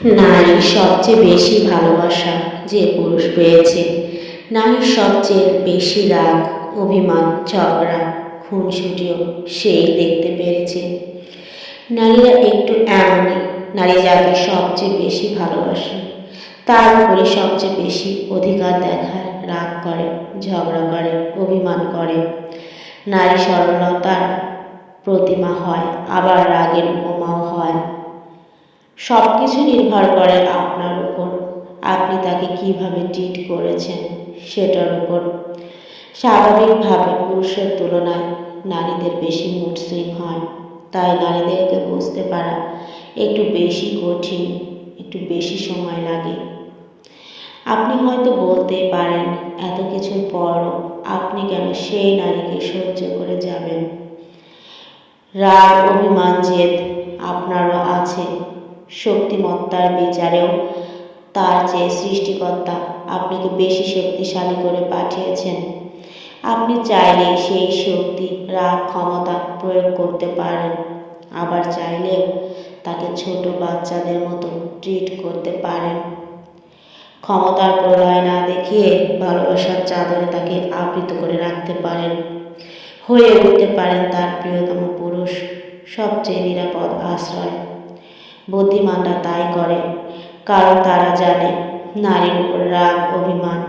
নারী সবচেয়ে বেশি ভালোবাসা যে পুরুষ পেয়েছে, নারীর সবচেয়ে বেশি রাগ, অভিমান, ঝগড়া, খুনসুটিও সেই দেখতে পেরেছে। নারীরা একটু এমনই, নারী যাকে সবচেয়ে বেশি ভালোবাসে তার উপরে সবচেয়ে বেশি অধিকার দেখায়, রাগ করে, ঝগড়া করে, অভিমান করে। নারী সরলতার প্রতিমা হয়, আবার রাগের উপমাও হয়। সব কিছু নির্ভর করে আপনার উপর, আপনি তাকে কিভাবে ট্রিট করেছেন সেটার উপর। স্বাভাবিকভাবে পুরুষের তুলনায় নারীদের বেশি মুড সুইং হয়, তাই নারীদেরকে বুঝতে পারা একটু বেশি কঠিন, একটু বেশি সময় লাগে। আপনি হয়তো বলতে পারেন, এত কিছুর পরও আপনি কেন সেই নারীকে সহ্য করে যাবেন? রাগ, অভিমান, জেদ আপনারও আছে। শক্তিমত্তার বিচারেও তার চেয়ে সৃষ্টিকর্তা আপনাকে বেশি শক্তিশালী করে পাঠিয়েছেন। আপনি চাইলে সেই শক্তি, রাগ, ক্ষমতা প্রয়োগ করতে পারেন, আবার চাইলেও তাকে ছোট বাচ্চাদের মতো ট্রিট করতে পারেন। ক্ষমতার প্রলয় না দেখিয়ে ভালোবাসার চাদরে তাকে আবৃত করে রাখতে পারেন, হয়ে উঠতে পারেন তার প্রিয়তম পুরুষ, সবচেয়ে নিরাপদ আশ্রয়। বুদ্ধিমানরা তাই করে, কারণ তারা জানে নারীর উপর রাগ, অভিমান,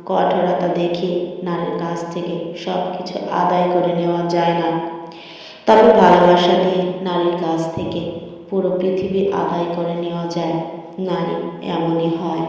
কঠোরতা দেখিয়ে নারীর কাছ থেকে সব কিছু আদায় করে নেওয়া যায় না। তবে ভালোবাসা দিয়ে নারীর কাছ থেকে পুরো পৃথিবী আদায় করে নেওয়া যায়। নারী এমনই হয়।